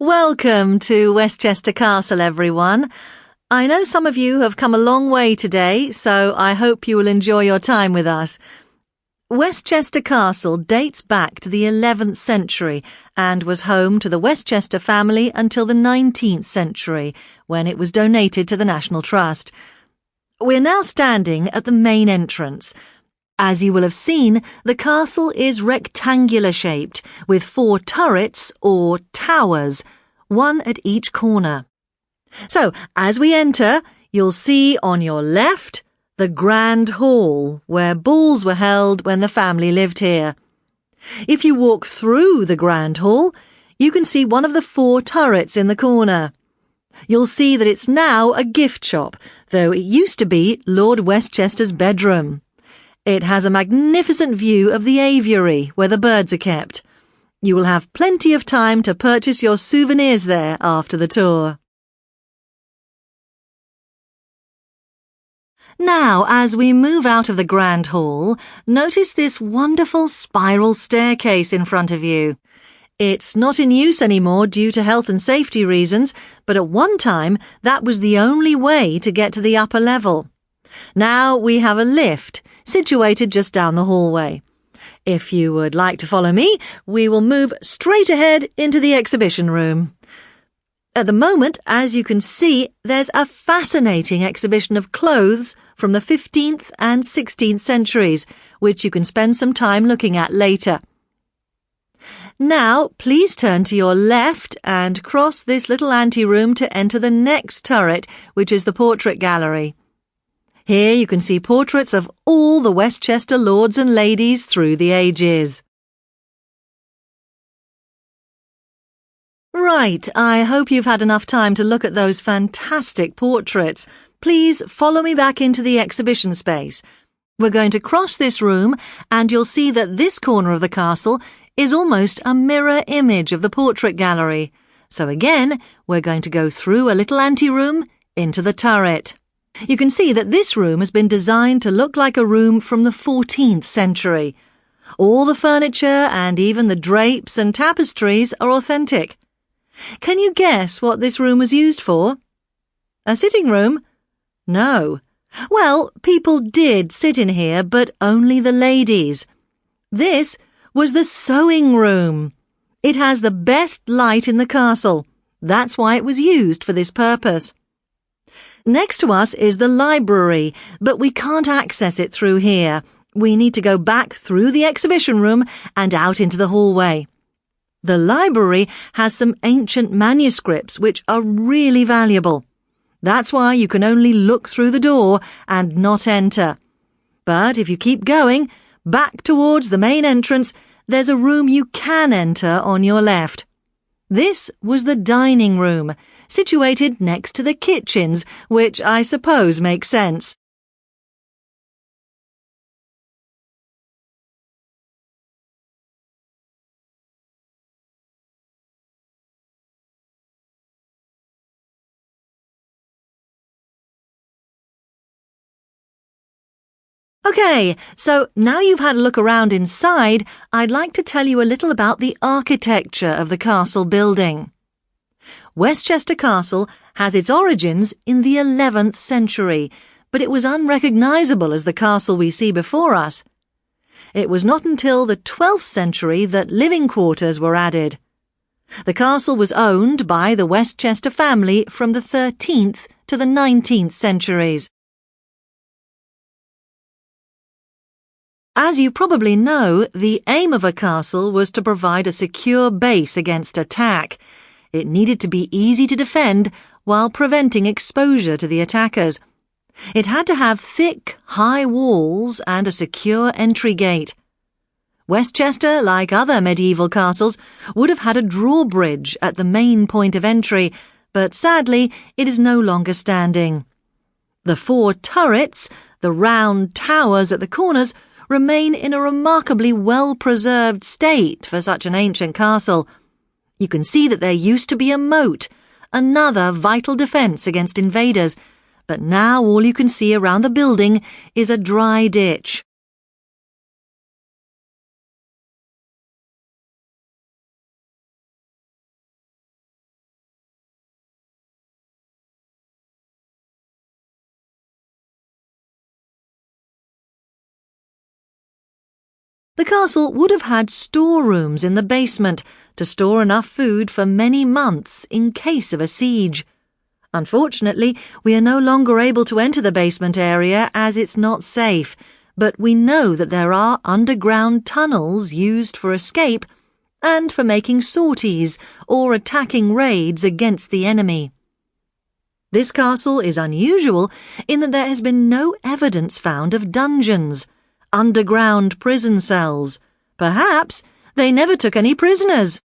Welcome to Westchester Castle, everyone. I know some of you have come a long way today, so I hope you will enjoy your time with us. Westchester Castle dates back to the 11th century and was home to the Westchester family until the 19th century, when it was donated to the National Trust. We're now standing at the main entrance. As you will have seen, the castle is rectangular-shaped, with 4 turrets, or towers, one at each corner. So, as we enter, you'll see on your left the Grand Hall, where balls were held when the family lived here. If you walk through the Grand Hall, you can see one of the 4 turrets in the corner. You'll see that it's now a gift shop, though it used to be Lord Westchester's bedroom. It has a magnificent view of the aviary where the birds are kept. You will have plenty of time to purchase your souvenirs there after the tour. Now, as we move out of the Grand Hall, notice this wonderful spiral staircase in front of you. It's not in use anymore due to health and safety reasons, but at one time that was the only way to get to the upper level. Now we have a lift situated just down the hallway. If you would like to follow me, we will move straight ahead into the exhibition room. At the moment, as you can see, there's a fascinating exhibition of clothes from the 15th and 16th centuries, which you can spend some time looking at later. Now, please turn to your left and cross this little anteroom to enter the next turret, which is the portrait gallery. Here you can see portraits of all the Westchester lords and ladies through the ages. Right, I hope you've had enough time to look at those fantastic portraits. Please follow me back into the exhibition space. We're going to cross this room and you'll see that this corner of the castle is almost a mirror image of the portrait gallery. So again, we're going to go through a little anteroom into the turret. You can see that this room has been designed to look like a room from the 14th century. All the furniture and even the drapes and tapestries are authentic. Can you guess what this room was used for? A sitting room? No. Well, people did sit in here, but only the ladies. This was the sewing room. It has the best light in the castle. That's why it was used for this purpose. Next to us is the library, but we can't access it through here. We need to go back through the exhibition room and out into the hallway. The library has some ancient manuscripts which are really valuable. That's why you can only look through the door and not enter. But if you keep going, back towards the main entrance, there's a room you can enter on your left. This was the dining room, situated next to the kitchens, which I suppose makes sense. Okay, so now you've had a look around inside, I'd like to tell you a little about the architecture of the castle building. Westchester Castle has its origins in the 11th century, but it was unrecognisable as the castle we see before us. It was not until the 12th century that living quarters were added. The castle was owned by the Westchester family from the 13th to the 19th centuries. As you probably know, the aim of a castle was to provide a secure base against attack. It needed to be easy to defend while preventing exposure to the attackers. It had to have thick, high walls and a secure entry gate. Westchester, like other medieval castles, would have had a drawbridge at the main point of entry, but sadly it is no longer standing. The 4 turrets, the round towers at the corners, remain in a remarkably well-preserved state for such an ancient castle. You can see that there used to be a moat, another vital defence against invaders, but now all you can see around the building is a dry ditch. The castle would have had storerooms in the basement to store enough food for many months in case of a siege. Unfortunately, we are no longer able to enter the basement area as it's not safe, but we know that there are underground tunnels used for escape and for making sorties or attacking raids against the enemy. This castle is unusual in that there has been no evidence found of dungeons, underground prison cells. Perhaps they never took any prisoners.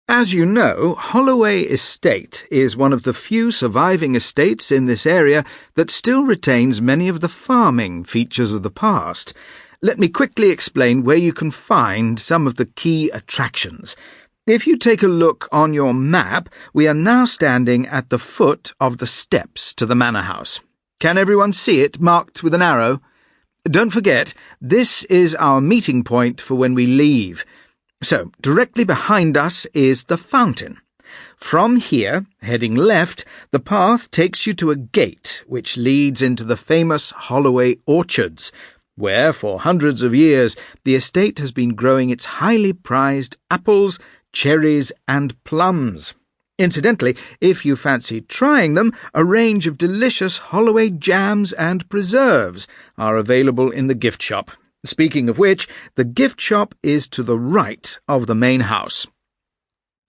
As you know, Holloway Estate is one of the few surviving estates in this area that still retains many of the farming features of the past. Let me quickly explain where you can find some of the key attractions. If you take a look on your map, we are now standing at the foot of the steps to the manor house. Can everyone see it marked with an arrow? Don't forget, this is our meeting point for when we leave. So, directly behind us is the fountain. From here, heading left, the path takes you to a gate which leads into the famous Holloway orchards, where for hundreds of years the estate has been growing its highly prized apples, cherries and plums. Incidentally, if you fancy trying them, a range of delicious Holloway jams and preserves are available in the gift shop. Speaking of which, the gift shop is to the right of the main house.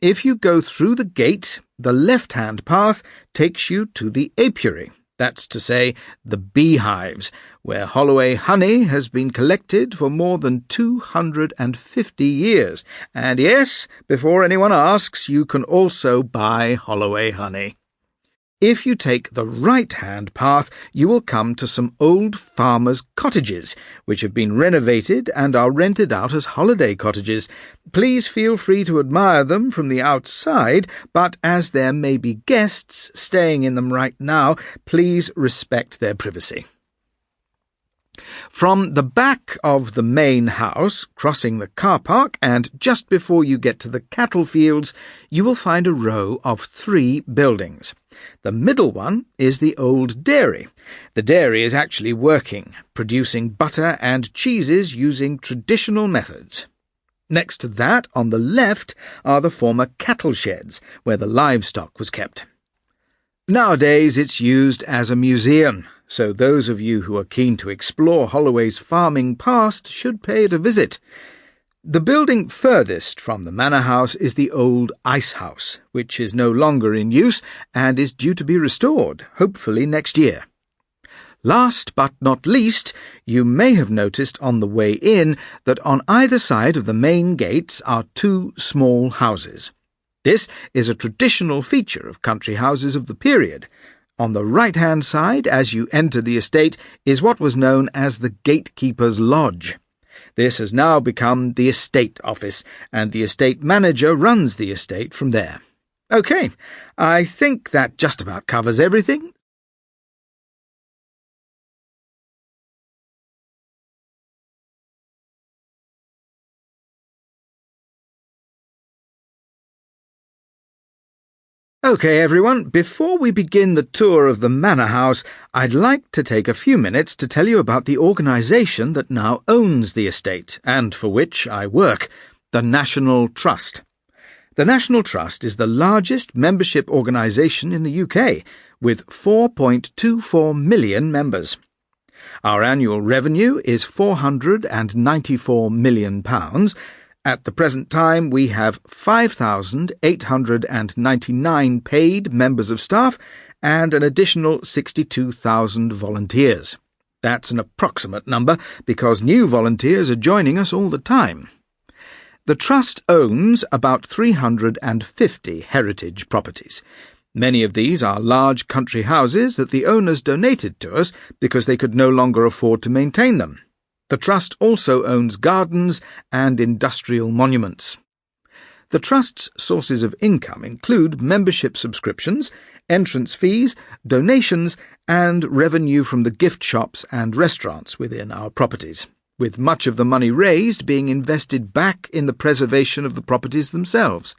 If you go through the gate, the left-hand path takes you to the apiary, that's to say, the beehives, where Holloway honey has been collected for more than 250 years. And yes, before anyone asks, you can also buy Holloway honey. If you take the right-hand path, you will come to some old farmers' cottages, which have been renovated and are rented out as holiday cottages. Please feel free to admire them from the outside, but as there may be guests staying in them right now, please respect their privacy. From the back of the main house, crossing the car park, and just before you get to the cattle fields, you will find a row of 3 buildings. The middle one is the old dairy. The dairy is actually working, producing butter and cheeses using traditional methods. Next to that, on the left, are the former cattle sheds, where the livestock was kept. Nowadays it's used as a museum, so those of you who are keen to explore Holloway's farming past should pay it a visit. The building furthest from the manor house is the old ice house, which is no longer in use and is due to be restored, hopefully next year. Last but not least, you may have noticed on the way in that on either side of the main gates are 2 small houses. This is a traditional feature of country houses of the period. On the right-hand side, as you enter the estate, is what was known as the gatekeeper's lodge. This has now become the estate office, and the estate manager runs the estate from there. OK, I think that just about covers everything. OK, everyone, before we begin the tour of the manor house, I'd like to take a few minutes to tell you about the organisation that now owns the estate, and for which I work, the National Trust. The National Trust is the largest membership organisation in the UK, with 4.24 million members. Our annual revenue is £494 million. At the present time, we have 5,899 paid members of staff and an additional 62,000 volunteers. That's an approximate number because new volunteers are joining us all the time. The Trust owns about 350 heritage properties. Many of these are large country houses that the owners donated to us because they could no longer afford to maintain them. The Trust also owns gardens and industrial monuments. The Trust's sources of income include membership subscriptions, entrance fees, donations, and revenue from the gift shops and restaurants within our properties, with much of the money raised being invested back in the preservation of the properties themselves.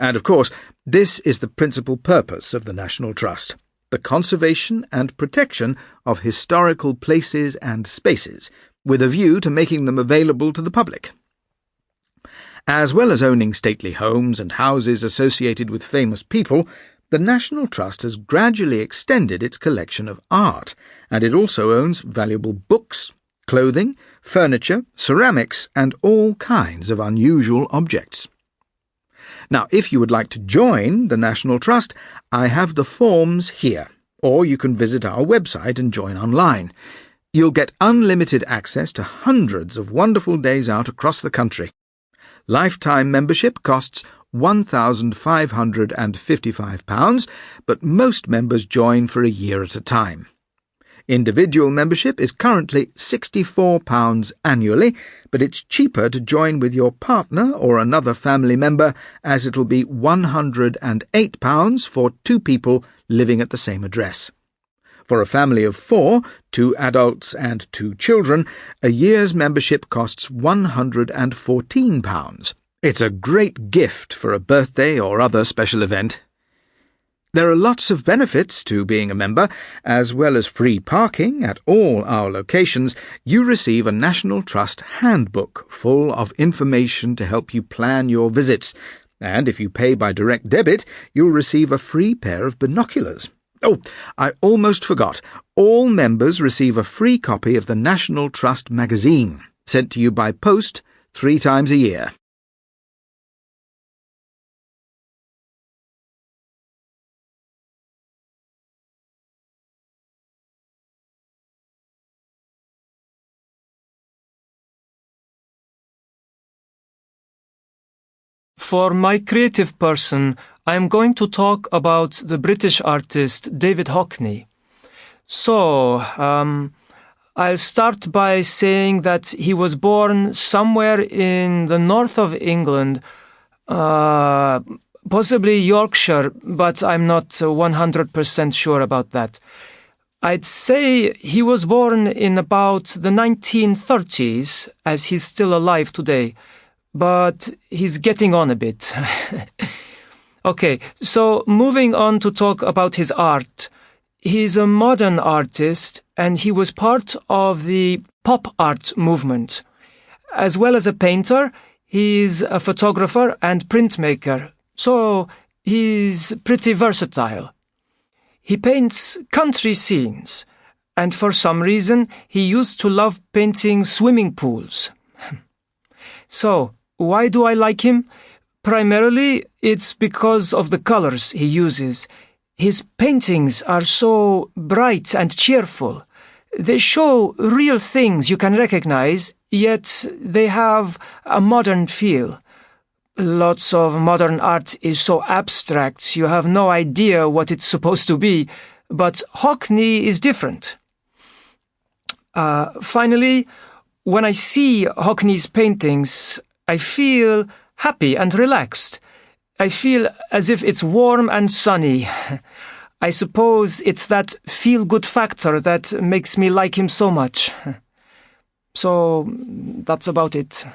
And, of course, this is the principal purpose of the National Trust: the conservation and protection of historical places and spaces, with a view to making them available to the public. As well as owning stately homes and houses associated with famous people, the National Trust has gradually extended its collection of art, and it also owns valuable books, clothing, furniture, ceramics, and all kinds of unusual objects. Now, if you would like to join the National Trust, I have the forms here, or you can visit our website and join online. You'll get unlimited access to hundreds of wonderful days out across the country. Lifetime membership costs £1,555, but most members join for a year at a time. Individual membership is currently £64 annually, but it's cheaper to join with your partner or another family member, as it'll be £108 for 2 people living at the same address. For a family of 4, 2 adults and 2 children, a year's membership costs £114. It's a great gift for a birthday or other special event. There are lots of benefits to being a member. As well as free parking at all our locations, you receive a National Trust handbook full of information to help you plan your visits. And if you pay by direct debit, you'll receive a free pair of binoculars. Oh, I almost forgot. All members receive a free copy of the National Trust magazine, sent to you by post 3 times a year. For my creative person, I am going to talk about the British artist David Hockney. So, I'll start by saying that he was born somewhere in the north of England, possibly Yorkshire, but I'm not 100% sure about that. I'd say he was born in about the 1930s, as he's still alive today. But he's getting on a bit. Okay, so moving on to talk about his art. He's a modern artist, and he was part of the pop art movement. As well as a painter, he's a photographer and printmaker, so he's pretty versatile. He paints country scenes, and for some reason he used to love painting swimming pools. So, why do I like him? Primarily, it's because of the colors he uses. His paintings are so bright and cheerful. They show real things you can recognize, yet they have a modern feel. Lots of modern art is so abstract you have no idea what it's supposed to be, but Hockney is different. Finally, when I see Hockney's paintings, I feel happy and relaxed. I feel as if it's warm and sunny. I suppose it's that feel-good factor that makes me like him so much. So, that's about it.